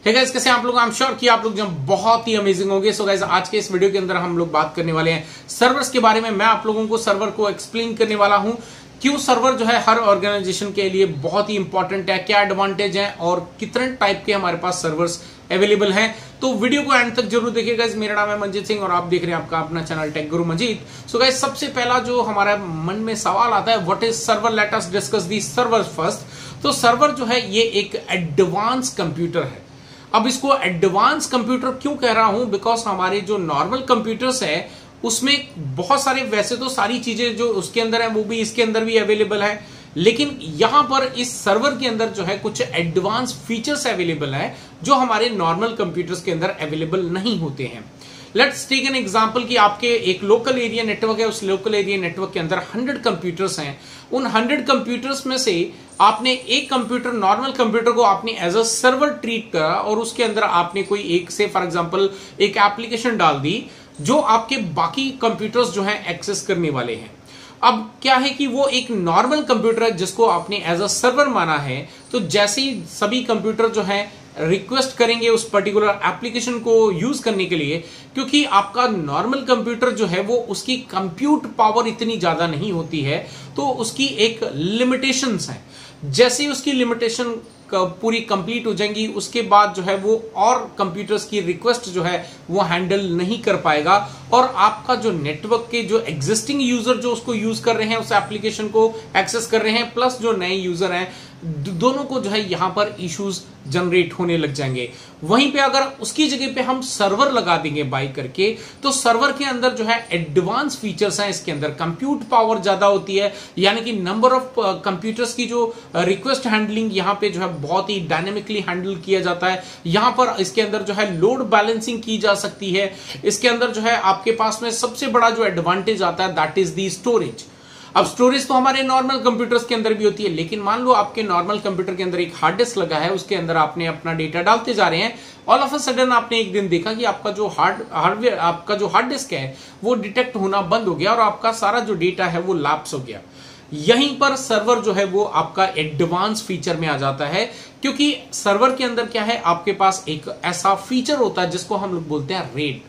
है गाइस, कैसे आप लोग? आई एम श्योर कि आप लोग जो बहुत ही अमेजिंग होंगे। सो गाइस, आज के इस वीडियो के अंदर हम लोग बात करने वाले हैं सर्वर्स के बारे में। मैं आप लोगों को सर्वर को एक्सप्लेन करने वाला हूं, क्यों सर्वर जो है हर ऑर्गेनाइजेशन के लिए बहुत ही इंपॉर्टेंट है, क्या एडवांटेज है और कितने टाइप के हमारे पास सर्वर्स अवेलेबल हैं। तो वीडियो को एंड तक जरूर देखिएगा। मेरा नाम है मंजीत सिंह और आप देख रहे हैं आपका अपना चैनल टेक गुरु मंजीत। सो गाइस, सबसे पहला जो हमारा मन में सवाल आता है, what is server? Let us discuss the server first. तो सर्वर जो है ये एक एडवांस कंप्यूटर है। अब इसको एडवांस कंप्यूटर क्यों कह रहा हूं? बिकॉज हमारे जो नॉर्मल कंप्यूटर्स है उसमें बहुत सारे, वैसे तो सारी चीजें जो उसके अंदर है वो भी इसके अंदर भी अवेलेबल है, लेकिन यहां पर इस सर्वर के अंदर जो है कुछ एडवांस फीचर्स अवेलेबल है जो हमारे नॉर्मल कंप्यूटर्स के अंदर अवेलेबल नहीं होते हैं। लेट्स टेक एन एग्जांपल कि आपके एक लोकल एरिया नेटवर्क है, उस लोकल एरिया नेटवर्क के अंदर 100 कंप्यूटर्स हैं। उन 100 कंप्यूटर्स में से आपने एक कंप्यूटर, नॉर्मल कंप्यूटर को आपने एज अ सर्वर ट्रीट करा और उसके अंदर आपने कोई एक से फॉर एग्जांपल एक एप्लीकेशन डाल दी जो आपके बाकी कंप्यूटर्स जो हैं एक्सेस करने वाले हैं। अब क्या है कि वो एक नॉर्मल कंप्यूटर है जिसको आपने एज अ सर्वर माना है, तो जैसे ही सभी कंप्यूटर जो है रिक्वेस्ट करेंगे उस पर्टिकुलर एप्लीकेशन को यूज करने के लिए, क्योंकि आपका नॉर्मल कंप्यूटर जो है वो उसकी कंप्यूट पावर इतनी ज्यादा नहीं होती है, तो उसकी एक लिमिटेशंस है। जैसे ही उसकी लिमिटेशन पूरी कंप्लीट हो जाएंगी उसके बाद जो है वो और कंप्यूटर्स की रिक्वेस्ट जो है वो हैंडल नहीं कर पाएगा और आपका जो नेटवर्क के जो एग्जिस्टिंग यूजर जो उसको यूज कर रहे हैं, उस एप्लीकेशन को एक्सेस कर रहे हैं, प्लस जो नए यूजर हैं, दोनों को जो है यहां पर इश्यूज जनरेट होने लग जाएंगे। वहीं पे अगर उसकी जगह पे हम सर्वर लगा देंगे बाय करके, तो सर्वर के अंदर जो है एडवांस फीचर्स हैं। इसके अंदर कंप्यूट पावर ज्यादा होती है, यानी कि नंबर ऑफ कंप्यूटर्स की जो रिक्वेस्ट हैंडलिंग यहां पे जो है बहुत ही डायनेमिकली हैंडल किया जाता है। यहां पर इसके अंदर जो है लोड बैलेंसिंग की जा सकती है। इसके अंदर जो है आपके पास में सबसे बड़ा जो एडवांटेज आता है दैट इज दी स्टोरेज। अब स्टोरेज तो हमारे नॉर्मल कंप्यूटर्स के अंदर भी होती है, लेकिन मान लो आपके नॉर्मल कंप्यूटर के अंदर एक हार्ड डिस्क लगा है, उसके अंदर आपने अपना डेटा डालते जा रहे हैं, ऑल ऑफ अ सडन आपने एक दिन देखा कि आपका जो हार्ड डिस्क है वो डिटेक्ट होना बंद हो गया और आपका सारा जो डेटा है वो लैप्स हो गया। यहीं पर सर्वर जो है वो आपका एडवांस फीचर में आ जाता है, क्योंकि सर्वर के अंदर क्या है, आपके पास एक ऐसा फीचर होता है जिसको हम लोग बोलते हैं रेड।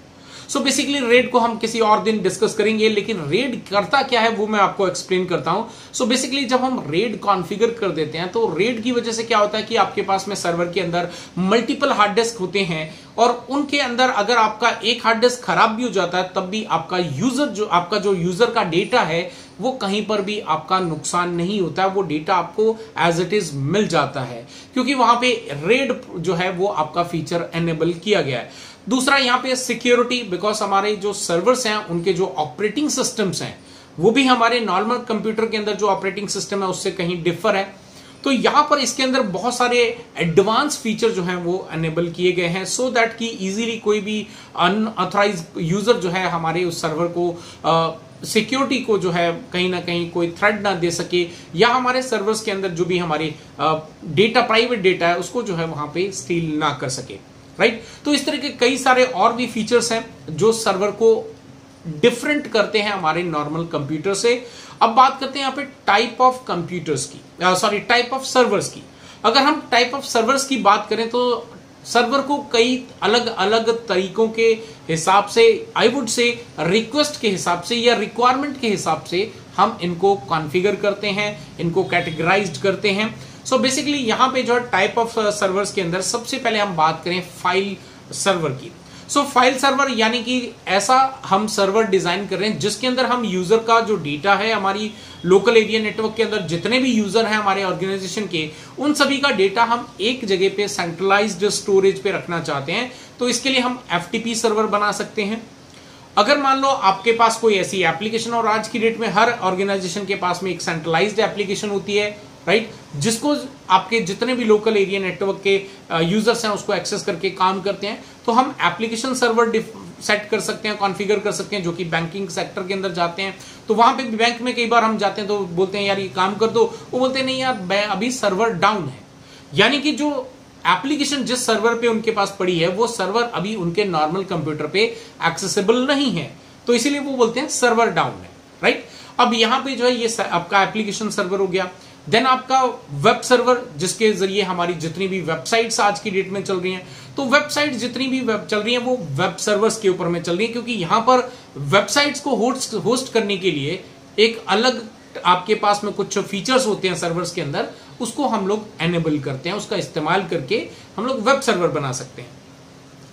सो बेसिकली रेड को हम किसी और दिन डिस्कस करेंगे, लेकिन रेड करता क्या है वो मैं आपको एक्सप्लेन करता हूं। सो बेसिकली जब हम रेड कॉन्फ़िगर कर देते हैं तो रेड की वजह से क्या होता है कि आपके पास में सर्वर के अंदर मल्टीपल हार्ड डिस्क होते हैं और उनके अंदर अगर आपका एक हार्ड डिस्क खराब भी हो जाता है तब भी आपका जो यूजर का डेटा है वो कहीं पर भी आपका नुकसान नहीं होता है, वो डेटा आपको एज इट इज मिल जाता है, क्योंकि वहां पे रेड जो है वो आपका फीचर एनेबल किया गया है। दूसरा यहाँ पे सिक्योरिटी, बिकॉज हमारे जो सर्वर्स हैं उनके जो ऑपरेटिंग सिस्टम्स हैं वो भी हमारे नॉर्मल कंप्यूटर के अंदर जो ऑपरेटिंग सिस्टम है उससे कहीं डिफर है। तो यहां पर इसके अंदर बहुत सारे एडवांस फीचर जो हैं वो एनेबल किए गए हैं, सो दैट कि इजीली कोई भी अनऑथराइज यूजर जो है हमारे उस सर्वर को सिक्योरिटी को जो है कहीं ना कहीं कोई थ्रेट ना दे सके, या हमारे सर्वर्स के अंदर जो भी हमारे डेटा, प्राइवेट डेटा है उसको जो है वहां पे स्टील ना कर सके, राइट। तो इस तरह के कई सारे और भी फीचर्स हैं जो सर्वर को डिफरेंट करते हैं हमारे नॉर्मल कंप्यूटर से। अब बात करते हैं यहाँ पे टाइप ऑफ कंप्यूटर्स की, टाइप ऑफ सर्वर्स की। अगर हम टाइप ऑफ सर्वर्स की बात करें तो सर्वर को कई अलग अलग तरीकों के हिसाब से, आई वुड से रिक्वेस्ट के हिसाब से या रिक्वायरमेंट के हिसाब से हम इनको कॉन्फ़िगर करते हैं, इनको कैटेगराइज्ड करते हैं। सो बेसिकली यहां पे जो है टाइप ऑफ सर्वर्स के अंदर सबसे पहले हम बात करें फाइल सर्वर की। सो फाइल सर्वर यानी कि ऐसा हम सर्वर डिजाइन कर रहे हैं जिसके अंदर हम यूजर का जो डेटा है, हमारी लोकल एरिया नेटवर्क के अंदर जितने भी यूजर हैं हमारे ऑर्गेनाइजेशन के, उन सभी का डेटा हम एक जगह पे सेंट्रलाइज्ड स्टोरेज पे रखना चाहते हैं। तो इसके लिए हम FTP सर्वर बना सकते हैं। अगर मान लो आपके पास कोई ऐसी एप्लीकेशन, और आज की डेट में हर ऑर्गेनाइजेशन के पास में एक सेंट्रलाइज्ड एप्लीकेशन होती है, राइट, जिसको आपके जितने भी लोकल एरिया नेटवर्क के यूजर्स हैं उसको एक्सेस करके काम करते हैं, तो हम एप्लीकेशन सर्वर सेट कर सकते हैं, कॉन्फ़िगर कर सकते हैं, जो कि बैंकिंग सेक्टर के अंदर जाते हैं। तो वहां पे बैंक में कई बार हम जाते हैं तो बोलते हैं यार ये काम कर दो, वो बोलते हैं नहीं यार अभी सर्वर डाउन है, यानी कि जो एप्लीकेशन जिस सर्वर पे उनके पास पड़ी है वो सर्वर अभी उनके नॉर्मल कंप्यूटर पे एक्सेसिबल नहीं है, तो इसीलिए वो बोलते हैं सर्वर डाउन है, राइट। अब यहां पे जो है ये आपका एप्लीकेशन सर्वर हो गया। देन आपका वेब सर्वर, जिसके जरिए हमारी जितनी भी वेबसाइट्स आज की डेट में चल रही हैं, तो वेबसाइट जितनी भी वेब चल रही है वो वेब सर्वर्स के ऊपर में चल रही है, क्योंकि यहां पर वेबसाइट्स को होस्ट करने के लिए एक अलग आपके पास में कुछ फीचर्स होते हैं सर्वर्स के अंदर, उसको हम लोग एनेबल करते हैं, उसका इस्तेमाल करके हम लोग वेब सर्वर बना सकते हैं।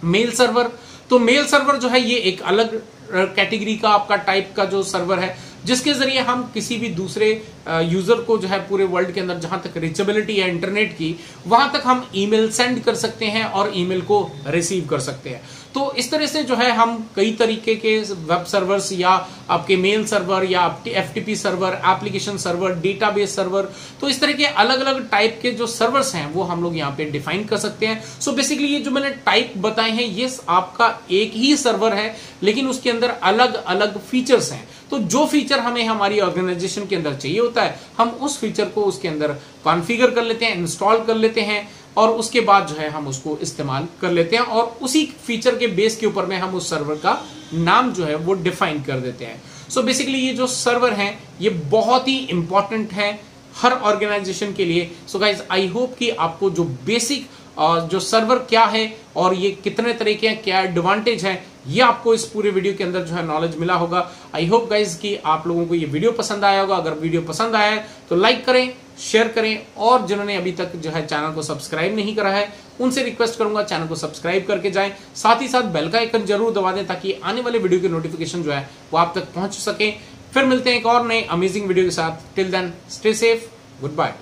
मेल सर्वर, तो मेल सर्वर जो है ये एक अलग कैटेगरी का आपका टाइप का जो सर्वर है, जिसके जरिए हम किसी भी दूसरे यूजर को जो है पूरे वर्ल्ड के अंदर जहां तक रीचेबिलिटी है इंटरनेट की, वहां तक हम ईमेल सेंड कर सकते हैं और ईमेल को रिसीव कर सकते हैं। तो इस तरह से जो है हम कई तरीके के वेब सर्वर्स या आपके मेल सर्वर या FTP server, application server, database server, तो इस तरह के अलग अलग टाइप के जो सर्वर्स हैं वो हम लोग यहाँ पे डिफाइन कर सकते हैं। सो बेसिकली ये जो मैंने टाइप बताए हैं ये आपका एक ही सर्वर है, लेकिन उसके अंदर अलग अलग फीचर्स हैं। तो जो फीचर हमें हमारी ऑर्गेनाइजेशन के अंदर चाहिए होता है, हम उस फीचर को उसके अंदर कॉन्फ़िगर कर लेते हैं, इंस्टॉल कर लेते हैं, और उसके बाद जो है हम उसको इस्तेमाल कर लेते हैं, और उसी फीचर के बेस के ऊपर में हम उस सर्वर का नाम जो है वो डिफाइन कर देते हैं। सो बेसिकली ये जो सर्वर हैं ये बहुत ही इंपॉर्टेंट है हर ऑर्गेनाइजेशन के लिए। सो गाइज आई होप कि आपको जो बेसिक जो सर्वर क्या है और ये कितने तरीके हैं, क्या एडवांटेज है, ये आपको इस पूरे वीडियो के अंदर जो है नॉलेज मिला होगा। आई होप गाइज कि आप लोगों को ये वीडियो पसंद आया होगा। अगर वीडियो पसंद आया है तो लाइक करें, शेयर करें, और जिन्होंने अभी तक जो है चैनल को सब्सक्राइब नहीं करा है उनसे रिक्वेस्ट करूंगा चैनल को सब्सक्राइब करके जाएं। साथ ही साथ बेल का आइकन जरूर दबा दें ताकि आने वाले वीडियो की नोटिफिकेशन जो है वो आप तक पहुंच सके। फिर मिलते हैं एक और नए अमेजिंग वीडियो के साथ। Till then stay safe, good bye.